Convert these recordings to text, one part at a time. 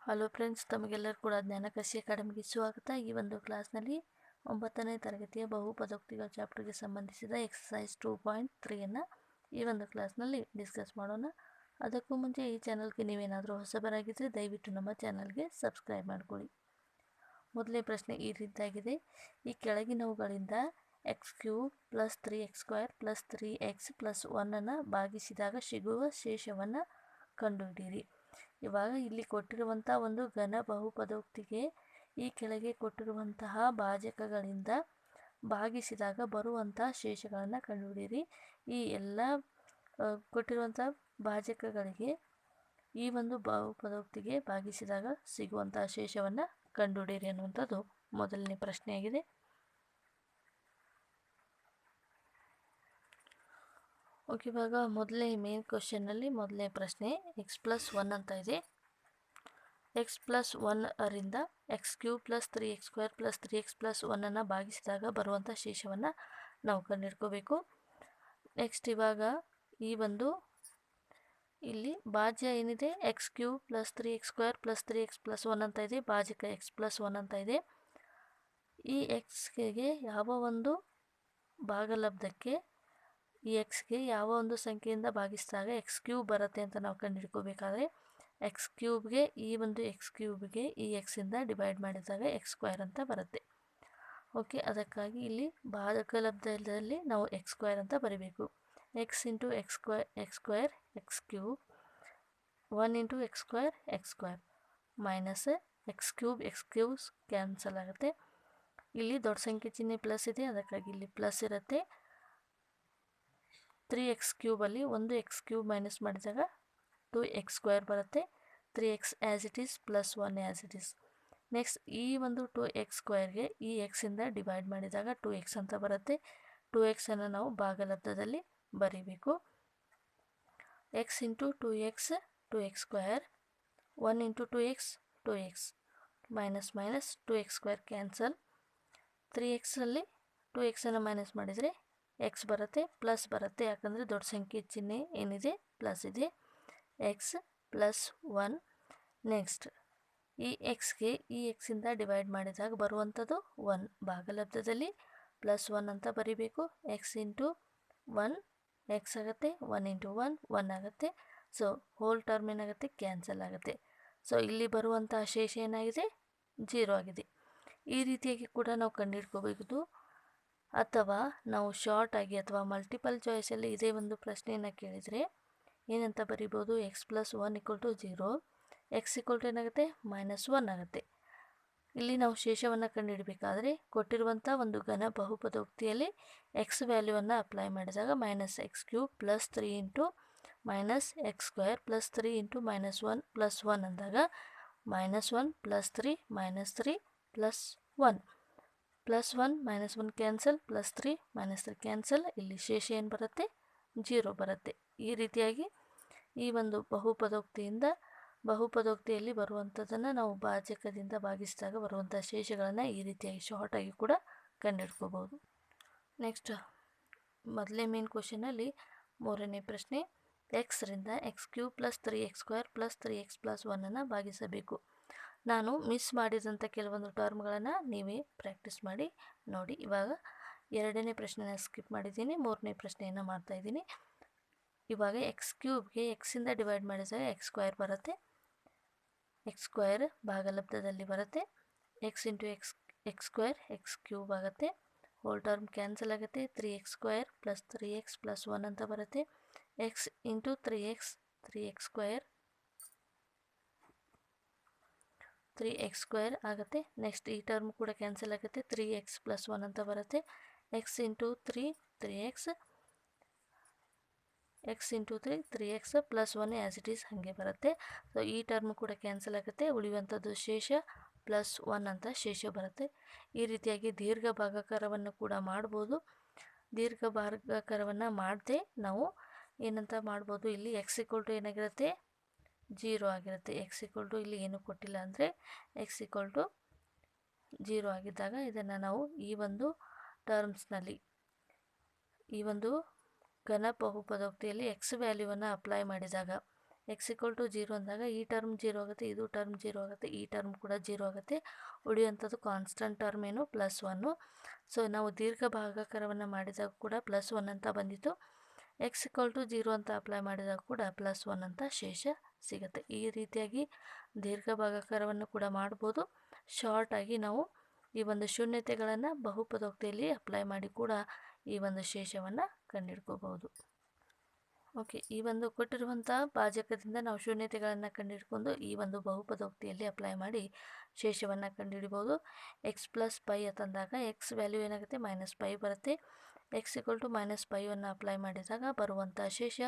Hello friends, ತಮಗೆಲ್ಲರೂ ಕೂಡ ಜ್ಞಾನಕೃಷಿ ಅಕಾಡೆಮಿಗೆ ಸ್ವಾಗತ. ಈ ಒಂದು ಕ್ಲಾಸ್ನಲ್ಲಿ 9ನೇ ತರಗತಿಯ ಬಹುಪದೋಕ್ತಿಗಳ ಚಾಪ್ಟರ್ಗೆ ಸಂಬಂಧಿಸಿದ ಎಕ್ಸಸೈಸ್ 2.3 ಈ ಒಂದು ಕ್ಲಾಸ್ನಲ್ಲಿ ಡಿಸ್ಕಸ್ ಮಾಡೋಣ. ಅದಕ್ಕೂ ಮುಂಚೆ ಈ ಚಾನಲ್ಗೆ ನೀವೇನಾದರೂ ಹೊಸಬರಾಗಿದ್ದರೆ ದಯವಿಟ್ಟು ನಮ್ಮ ಚಾನಲ್ಗೆ ಸಬ್ಸ್ಕ್ರೈಬ್ ಮಾಡಿಕೊಳ್ಳಿ. ಮೊದಲನೇ ಪ್ರಶ್ನೆ ಈ ರೀತಿಯಾಗಿದೆ: ಈ ಕೆಳಗಿನವುಗಳಿಂದ x³ + 3x² + 3x + 1 ಭಾಗಿಸಿದಾಗ ಸಿಗುವ ಶೇಷವನ್ನು ಕಂಡುಹಿಡಿಯಿರಿ. ಇವಾಗ ಇಲ್ಲಿ ಕೊಟ್ಟಿರುವಂಥ ಒಂದು ಘನ ಬಹುಪದೋಕ್ತಿಗೆ ಈ ಕೆಳಗೆ ಕೊಟ್ಟಿರುವಂತಹ ಭಾಜಕಗಳಿಂದ ಭಾಗಿಸಿದಾಗ ಬರುವಂಥ ಶೇಷಗಳನ್ನು ಕಂಡುಹಿಡಿಯಿರಿ. ಈ ಎಲ್ಲ ಕೊಟ್ಟಿರುವಂಥ ಭಾಜಕಗಳಿಗೆ ಈ ಒಂದು ಬಹುಪದೋಕ್ತಿಗೆ ಭಾಗಿಸಿದಾಗ ಸಿಗುವಂಥ ಶೇಷವನ್ನು ಕಂಡುಹಿಡಿಯಿರಿ ಅನ್ನುವಂಥದ್ದು ಮೊದಲನೇ ಪ್ರಶ್ನೆಯಾಗಿದೆ. ಓಕೆ, ಇವಾಗ ಮೊದಲನೇ ಮೇನ್ ಕ್ವಶನ್ನಲ್ಲಿ ಮೊದಲನೇ ಪ್ರಶ್ನೆ x+1 ಅಂತ ಇದೆ. x+1 x³ + 3x² + 3x + 1 ಭಾಗಿಸಿದಾಗ ಬರುವಂಥ ಶೇಷವನ್ನು ನಾವು ಕಂಡುಹಿಡ್ಕೋಬೇಕು. ನೆಕ್ಸ್ಟ್ ಇವಾಗ ಈ ಒಂದು ಇಲ್ಲಿ ಭಾಜ್ಯ ಏನಿದೆ x³ + 3x² + 3x + 1 ಅಂತ ಇದೆ. ಭಾಜಕ x+1 ಅಂತ ಇದೆ. ಈ xಗೆ ಯಾವ ಒಂದು ಭಾಗಲಬ್ಧಕ್ಕೆ ಈ xಗೆ ಯಾವ ಒಂದು ಸಂಖ್ಯೆಯಿಂದ ಭಾಗಿಸಿದಾಗ x³ ಬರುತ್ತೆ ಅಂತ ನಾವು ಕಂಡುಹಿಡ್ಕೋಬೇಕಾದ್ರೆ x³ ಈ ಒಂದು x³ ಈ x ಇಂದ ಡಿವೈಡ್ ಮಾಡಿದಾಗ x² ಅಂತ ಬರುತ್ತೆ. ಓಕೆ, ಅದಕ್ಕಾಗಿ ಇಲ್ಲಿ ಭಾಗಲಬ್ಧದಲ್ಲಿ ನಾವು x² ಅಂತ ಬರೀಬೇಕು. x × x² x³ 1 × x² minus x³ cancel ಆಗುತ್ತೆ. ಇಲ್ಲಿ ದೊಡ್ಡ ಸಂಖ್ಯೆ ಚಿಹ್ನೆ ಪ್ಲಸ್ ಇದೆ, ಅದಕ್ಕಾಗಿ ಇಲ್ಲಿ ಪ್ಲಸ್ ಇರುತ್ತೆ. 3x³ ಒಂದು x³ ಮೈನಸ್ ಮಾಡಿದಾಗ 2x² ಬರುತ್ತೆ. 3x as it is +1 as it is. Next ಈ ಒಂದು 2x² ಈ x ಇಂದ ಡಿವೈಡ್ ಮಾಡಿದಾಗ 2x ಅಂತ ಬರುತ್ತೆ. 2x ನಾವು ಭಾಗಲಬ್ಧದಲ್ಲಿ ಬರೀಬೇಕು. x × 2x 2x², 1 × 2x 2x minus 2x² cancel. 3x 2x minus ಮಾಡಿದರೆ x ಬರುತ್ತೆ, ಪ್ಲಸ್ ಬರುತ್ತೆ, ಯಾಕಂದರೆ ದೊಡ್ಡ ಸಂಖ್ಯೆ ಚಿಹ್ನೆ ಏನಿದೆ ಪ್ಲಸ್ ಇದೆ. x +1. ನೆಕ್ಸ್ಟ್ ಈ xಗೆ ಈ x ಇಂದ ಡಿವೈಡ್ ಮಾಡಿದಾಗ ಬರುವಂಥದ್ದು 1. ಭಾಗಲಬ್ಧದಲ್ಲಿ +1 ಅಂತ ಬರೀಬೇಕು. x × 1 x ಆಗುತ್ತೆ, 1 × 1 1 ಆಗುತ್ತೆ. ಸೊ ಹೋಲ್ ಟರ್ಮ್ ಏನಾಗುತ್ತೆ, ಕ್ಯಾನ್ಸಲ್ ಆಗುತ್ತೆ. ಸೊ ಇಲ್ಲಿ ಬರುವಂಥ ಶೇಷ ಏನಾಗಿದೆ, 0 ಆಗಿದೆ. ಈ ರೀತಿಯಾಗಿ ಕೂಡ ನಾವು ಕಂಡುಹಿಡ್ಕೋಬೇಕು. ಅಥವಾ ನಾವು ಶಾರ್ಟ್ ಆಗಿ ಅಥವಾ ಮಲ್ಟಿಪಲ್ ಚಾಯ್ಸಲ್ಲಿ ಇದೇ ಒಂದು ಪ್ರಶ್ನೆಯನ್ನು ಕೇಳಿದರೆ ಏನಂತ ಬರಿಬೋದು, x+1 = 0, x ಏನಾಗುತ್ತೆ -1 ಆಗುತ್ತೆ. ಇಲ್ಲಿ ನಾವು ಶೇಷವನ್ನು ಕಂಡುಹಿಡಬೇಕಾದ್ರೆ ಕೊಟ್ಟಿರುವಂಥ ಒಂದು ಘನ ಬಹುಪದೋಕ್ತಿಯಲ್ಲಿ x ವ್ಯಾಲ್ಯೂವನ್ನು ಅಪ್ಲೈ ಮಾಡಿದಾಗ -x³ + 3 × -x² + 3 × -1 + 1 ಅಂದಾಗ -1 + 3 -3 + 1 +1 -1 ಕ್ಯಾನ್ಸಲ್, +3 -3 ಕ್ಯಾನ್ಸಲ್. ಇಲ್ಲಿ ಶೇಷ ಏನು ಬರುತ್ತೆ, 0 ಬರುತ್ತೆ. ಈ ರೀತಿಯಾಗಿ ಈ ಒಂದು ಬಹುಪದೋಕ್ತಿಯಲ್ಲಿ ಬರುವಂಥದ್ದನ್ನು ನಾವು ಭಾಜಕದಿಂದ ಭಾಗಿಸಿದಾಗ ಬರುವಂಥ ಶೇಷಗಳನ್ನು ಈ ರೀತಿಯಾಗಿ ಶಾರ್ಟಾಗಿ ಕೂಡ ಕಂಡುಹಿಡ್ಕೋಬೋದು. ನೆಕ್ಸ್ಟ್ ಮೊದಲನೇ ಮೇನ್ ಕ್ವಶನಲ್ಲಿ ಮೂರನೇ ಪ್ರಶ್ನೆ x ರಿಂದ x³ + 3x² + 3x + 1 ಭಾಗಿಸಬೇಕು. ನಾನು ಮಿಸ್ ಮಾಡಿದಂಥ ಕೆಲವೊಂದು ಟರ್ಮ್ಗಳನ್ನು ನೀವೇ ಪ್ರಾಕ್ಟೀಸ್ ಮಾಡಿ ನೋಡಿ. ಇವಾಗ ಎರಡನೇ ಪ್ರಶ್ನೆನ ಸ್ಕಿಪ್ ಮಾಡಿದ್ದೀನಿ, ಮೂರನೇ ಪ್ರಶ್ನೆಯನ್ನು ಮಾಡ್ತಾಯಿದ್ದೀನಿ. ಇವಾಗ x³ x ಇಂದ ಡಿವೈಡ್ ಮಾಡಿದಾಗ x² ಬರುತ್ತೆ. x² ಭಾಗಲಬ್ಧದಲ್ಲಿ ಬರುತ್ತೆ. x × x² x³ ಆಗುತ್ತೆ. ಹೋಲ್ ಟರ್ಮ್ ಕ್ಯಾನ್ಸಲ್ ಆಗುತ್ತೆ. 3x² + 3x + 1 ಅಂತ ಬರುತ್ತೆ. x × 3x 3x² 3x² ಆಗುತ್ತೆ. ನೆಕ್ಸ್ಟ್ ಈ ಟರ್ಮ್ ಕೂಡ ಕ್ಯಾನ್ಸಲ್ ಆಗುತ್ತೆ. 3x + 1 ಅಂತ ಬರುತ್ತೆ. x × 3 3x x × 3 3x + 1 as it is ಹಾಗೆ ಬರುತ್ತೆ. ಸೊ ಈ ಟರ್ಮ್ ಕೂಡ ಕ್ಯಾನ್ಸಲ್ ಆಗುತ್ತೆ. ಉಳಿಯುವಂಥದ್ದು ಶೇಷ +1 ಅಂತ ಶೇಷ ಬರುತ್ತೆ. ಈ ರೀತಿಯಾಗಿ ದೀರ್ಘ ಭಾಗಾಕಾರವನ್ನು ಕೂಡ ಮಾಡ್ಬೋದು. ದೀರ್ಘ ಭಾಗಾಕಾರವನ್ನು ಮಾಡದೆ ನಾವು ಏನಂತ ಮಾಡ್ಬೋದು, ಇಲ್ಲಿ x ಏನಾಗಿರುತ್ತೆ, 0 ಆಗಿರುತ್ತೆ. x ಇಲ್ಲಿ ಏನು ಕೊಟ್ಟಿಲ್ಲ ಅಂದರೆ x 0 ಆಗಿದ್ದಾಗ ಇದನ್ನು ನಾವು ಈ ಒಂದು ಟರ್ಮ್ಸ್ನಲ್ಲಿ ಈ ಒಂದು ಘನ ಬಹುಪದೋಕ್ತಿಯಲ್ಲಿ x ವ್ಯಾಲ್ಯೂವನ್ನು ಅಪ್ಲೈ ಮಾಡಿದಾಗ ಎಕ್ಸ್ ಈಕ್ವಲ್ ಟು 0 ಅಂದಾಗ ಈ ಟರ್ಮ್ 0 ಆಗುತ್ತೆ, ಇದು ಟರ್ಮ್ 0 ಆಗುತ್ತೆ, ಈ ಟರ್ಮ್ ಕೂಡ 0 ಆಗುತ್ತೆ. ಉಳಿಯುವಂಥದ್ದು ಕಾನ್ಸ್ಟಂಟ್ ಟರ್ಮ್ ಏನು +1. ಸೊ ನಾವು ದೀರ್ಘ ಭಾಗಾಕಾರವನ್ನು ಮಾಡಿದಾಗ ಕೂಡ +1 ಅಂತ ಬಂದಿತ್ತು. ಎಕ್ಸ್ ಈಕ್ವಲ್ ಟು 0 ಅಂತ ಅಪ್ಲೈ ಮಾಡಿದಾಗ ಕೂಡ +1 ಅಂತ ಶೇಷ ಸಿಗುತ್ತೆ. ಈ ರೀತಿಯಾಗಿ ದೀರ್ಘ ಭಾಗಾಕಾರವನ್ನು ಕೂಡ ಮಾಡ್ಬೋದು. ಶಾರ್ಟಾಗಿ ನಾವು ಈ ಒಂದು ಶೂನ್ಯತೆಗಳನ್ನು ಬಹುಪದೋಕ್ತಿಯಲ್ಲಿ ಅಪ್ಲೈ ಮಾಡಿ ಕೂಡ ಈ ಒಂದು ಶೇಷವನ್ನು ಕಂಡುಹಿಡ್ಕೋಬಹುದು. ಓಕೆ, ಈ ಒಂದು ಕೊಟ್ಟಿರುವಂಥ ಭಾಜಕದಿಂದ ನಾವು ಶೂನ್ಯತೆಗಳನ್ನು ಕಂಡುಹಿಡ್ಕೊಂಡು ಈ ಒಂದು ಬಹುಪದೋಕ್ತಿಯಲ್ಲಿ ಅಪ್ಲೈ ಮಾಡಿ ಶೇಷವನ್ನು ಕಂಡುಹಿಡಿಬೋದು. ಎಕ್ಸ್ ಪ್ಲಸ್ ಪೈ ಅಂತಂದಾಗ ಎಕ್ಸ್ ವ್ಯಾಲ್ಯೂ ಏನಾಗುತ್ತೆ -π ಬರುತ್ತೆ. ಎಕ್ಸ್ ಈಕ್ವಲ್ ಟು -π ಅಪ್ಲೈ ಮಾಡಿದಾಗ ಬರುವಂಥ ಶೇಷ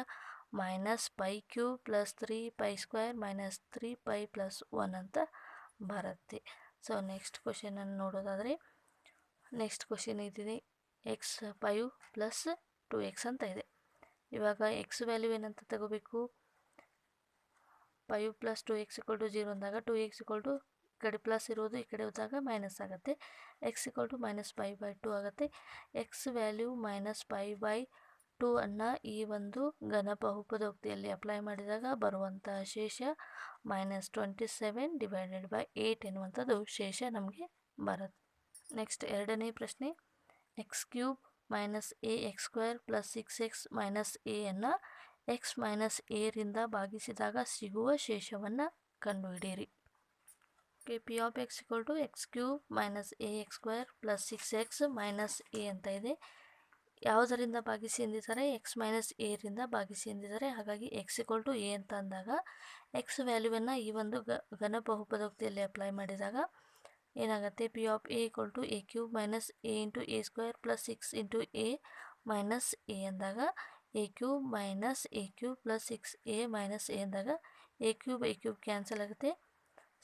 -π³ + 3π² - 3π + 1 ಅಂತ ಬರುತ್ತೆ. ಸೊ ನೆಕ್ಸ್ಟ್ ಕ್ವಶನನ್ನು ನೋಡೋದಾದರೆ ನೆಕ್ಸ್ಟ್ ಕ್ವಶನ್ ಇದಿದೆ x5 + 2x ಅಂತ ಇದೆ. ಇವಾಗ ಎಕ್ಸ್ ವ್ಯಾಲ್ಯೂ ಏನಂತ ತಗೋಬೇಕು, 5 + 2x = 0 ಅಂದಾಗ 2x = ಈ ಕಡೆ ಪ್ಲಸ್ ಇರೋದು ಈ ಕಡೆ ಹೋದಾಗ ಮೈನಸ್ ಆಗುತ್ತೆ. x = -π/2 ಆಗುತ್ತೆ. ಎಕ್ಸ್ ವ್ಯಾಲ್ಯೂ -π/2 ಅನ್ನು ಈ ಒಂದು ಘನ ಬಹುಪದೋಕ್ತಿಯಲ್ಲಿ ಅಪ್ಲೈ ಮಾಡಿದಾಗ ಬರುವಂಥ ಶೇಷ -27/8 ಎನ್ನುವಂಥದ್ದು ಶೇಷ ನಮಗೆ ಬರುತ್ತೆ. ನೆಕ್ಸ್ಟ್ ಎರಡನೇ ಪ್ರಶ್ನೆ, x³ - ax² + 6x - a ಅನ್ನು x - a ರಿಂದ ಭಾಗಿಸಿದಾಗ ಸಿಗುವ ಶೇಷವನ್ನು ಕಂಡುಹಿಡಿಯಿರಿ. P of x = x³ - ax² + 6x - a ಅಂತ ಇದೆ. ಯಾವುದರಿಂದ ಭಾಗಿಸಿ ಎಂದಿದ್ದಾರೆ, x - a ರಿಂದ ಭಾಗಿಸಿ ಎಂದಿದ್ದಾರೆ. ಹಾಗಾಗಿ x = a ಅಂತ ಅಂದಾಗ x ವ್ಯಾಲ್ಯೂವನ್ನು ಈ ಒಂದು ಘನ ಬಹುಪದೋಕ್ತಿಯಲ್ಲಿ ಅಪ್ಲೈ ಮಾಡಿದಾಗ ಏನಾಗುತ್ತೆ, P of a = a³ - a × a² + 6 × a - a ಅಂದಾಗ a³ - a³ + 6a - a ಅಂದಾಗ a³ ಕ್ಯಾನ್ಸಲ್ ಆಗುತ್ತೆ.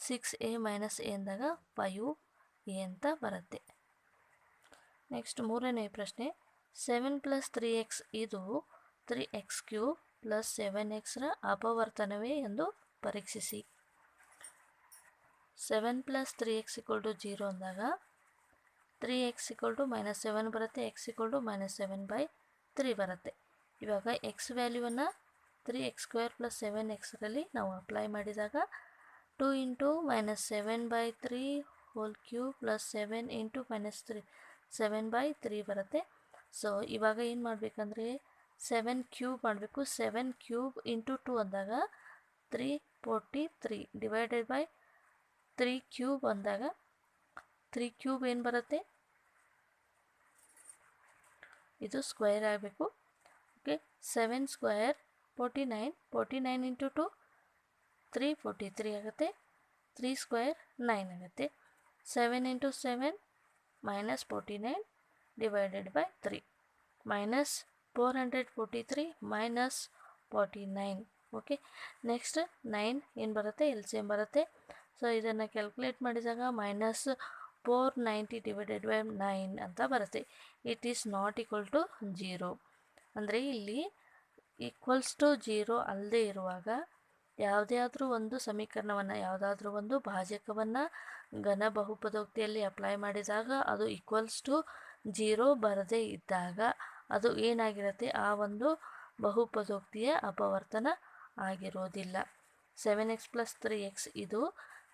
6a - a ಅಂದಾಗ 5a ಅಂತ ಬರುತ್ತೆ. ನೆಕ್ಸ್ಟ್ ಮೂರನೇ ಪ್ರಶ್ನೆ, 7 + 3x ಇದು 3x³ + 7x ರ ಅಪವರ್ತನವೇ ಎಂದು ಪರೀಕ್ಷಿಸಿ. 7 + 3x = 0 ಅಂದಾಗ 3x = -7 ಬರುತ್ತೆ, x = -7/3 ಬರುತ್ತೆ. ಇವಾಗ x ವ್ಯಾಲ್ಯೂವನ್ನು 3x² + 7x ರಲ್ಲಿ ನಾವು ಅಪ್ಲೈ ಮಾಡಿದಾಗ 2 × -7/3 whole cube + 7 × -7/3 ಬರುತ್ತೆ. ಸೊ ಇವಾಗ ಏನು ಮಾಡಬೇಕಂದ್ರೆ 7³ ಮಾಡಬೇಕು. 7³ × 2 ಅಂದಾಗ 343 / 3³ ಅಂದಾಗ 3³ ಏನು ಬರುತ್ತೆ, ಇದು ಸ್ಕ್ವೇರ್ ಆಗಬೇಕು. ಓಕೆ, 7 ಸ್ಕ್ವೇರ್ 49, 49 × 2 343 ಆಗುತ್ತೆ. 3 ಸ್ಕ್ವೇರ್ 9 ಆಗುತ್ತೆ. 7 × 7 -49 / 3 -443 -49. ಓಕೆ, ನೆಕ್ಸ್ಟ್ 9 ಏನು ಬರುತ್ತೆ, LCM ಬರುತ್ತೆ. ಸೊ ಇದನ್ನು ಕ್ಯಾಲ್ಕುಲೇಟ್ ಮಾಡಿದಾಗ -490 / 9 ಅಂತ ಬರುತ್ತೆ. It is not equal to 0. ಅಂದರೆ ಇಲ್ಲಿ =0 ಅಲ್ಲದೆ ಇರುವಾಗ ಯಾವುದಾದ್ರೂ ಒಂದು ಸಮೀಕರಣವನ್ನು, ಯಾವುದಾದ್ರೂ ಒಂದು ಭಾಜಕವನ್ನು ಘನ ಬಹುಪದೋಕ್ತಿಯಲ್ಲಿ ಅಪ್ಲೈ ಮಾಡಿದಾಗ ಅದು =0 ಬರದೇ ಇದ್ದಾಗ ಅದು ಏನಾಗಿರುತ್ತೆ, ಆ ಒಂದು ಬಹುಪದೋಕ್ತಿಯ ಅಪವರ್ತನ ಆಗಿರೋದಿಲ್ಲ. 7x + 3x ಇದು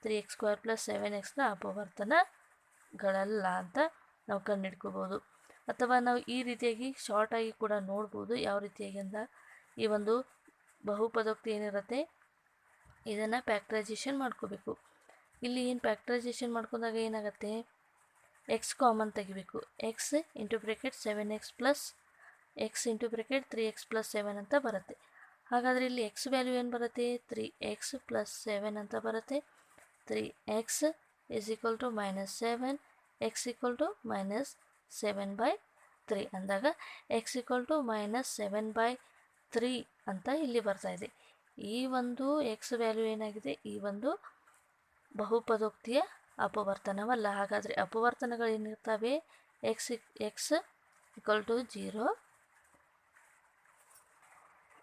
3x² + 7x ನ ಅಪವರ್ತನಗಳಲ್ಲ ಅಂತ ನಾವು ಕಂಡುಹಿಡ್ಕೋಬೋದು. ಅಥವಾ ನಾವು ಈ ರೀತಿಯಾಗಿ ಶಾರ್ಟಾಗಿ ಕೂಡ ನೋಡ್ಬೋದು. ಯಾವ ರೀತಿಯಾಗಿ ಅಂತ, ಈ ಒಂದು ಬಹುಪದೋಕ್ತಿ ಏನಿರುತ್ತೆ ಇದನ್ನು ಫ್ಯಾಕ್ಟ್ರೈಸೇಷನ್ ಮಾಡ್ಕೋಬೇಕು. ಇಲ್ಲಿ ಏನು ಫ್ಯಾಕ್ಟ್ರೈಸೇಷನ್ ಮಾಡ್ಕೊಂಡಾಗ ಏನಾಗುತ್ತೆ, x ಕಾಮನ್ ತೆಗಿಬೇಕು. x × 7x + x × 3x + 7 ಅಂತ ಬರುತ್ತೆ. ಹಾಗಾದರೆ ಇಲ್ಲಿ x ವ್ಯಾಲ್ಯೂ ಏನು ಬರುತ್ತೆ, 3x + 7 ಅಂತ ಬರುತ್ತೆ. 3x = -7, x = -7/3 ಅಂದಾಗ x = -7/3 ಅಂತ ಇಲ್ಲಿ ಬರ್ತಾ ಇದೆ. ಈ ಒಂದು x ವ್ಯಾಲ್ಯೂ ಏನಾಗಿದೆ, ಈ ಒಂದು ಬಹುಪದೋಕ್ತಿಯ ಅಪವರ್ತನವಲ್ಲ. ಹಾಗಾದರೆ ಅಪವರ್ತನಗಳೇನಿರ್ತವೆ, x = 0.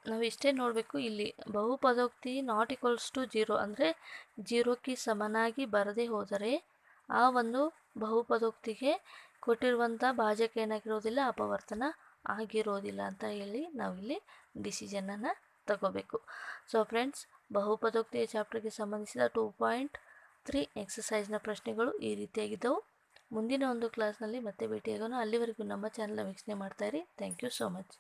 ನಾವು ಇಷ್ಟೇ ನೋಡಬೇಕು. ಇಲ್ಲಿ ಬಹುಪದೋಕ್ತಿ ನಾಟ್ ಈಕ್ವಲ್ಸ್ ಟು 0 ಅಂದರೆ 0ಕ್ಕೆ ಸಮನಾಗಿ ಬರದೇ ಹೋದರೆ ಆ ಒಂದು ಬಹುಪದೋಕ್ತಿಗೆ ಕೊಟ್ಟಿರುವಂಥ ಭಾಜಕ ಏನಾಗಿರೋದಿಲ್ಲ, ಅಪವರ್ತನ ಆಗಿರೋದಿಲ್ಲ ಅಂತ ಹೇಳಿ ನಾವಿಲ್ಲಿ ಡಿಸಿಷನನ್ನು ತಗೋಬೇಕು. ಸೊ ಫ್ರೆಂಡ್ಸ್, ಬಹುಪದೋಕ್ತಿಯ ಚಾಪ್ಟರ್ಗೆ ಸಂಬಂಧಿಸಿದ 2.3 ಎಕ್ಸಸೈಸ್ನ ಪ್ರಶ್ನೆಗಳು ಈ ರೀತಿಯಾಗಿದ್ದವು. ಮುಂದಿನ ಒಂದು ಕ್ಲಾಸ್ನಲ್ಲಿ ಮತ್ತೆ ಭೇಟಿಯಾಗೋಣ. ಅಲ್ಲಿವರೆಗೂ ನಮ್ಮ ಚಾನಲ್ನ ವೀಕ್ಷಣೆ ಮಾಡ್ತಾಯಿರಿ. Thank you so much.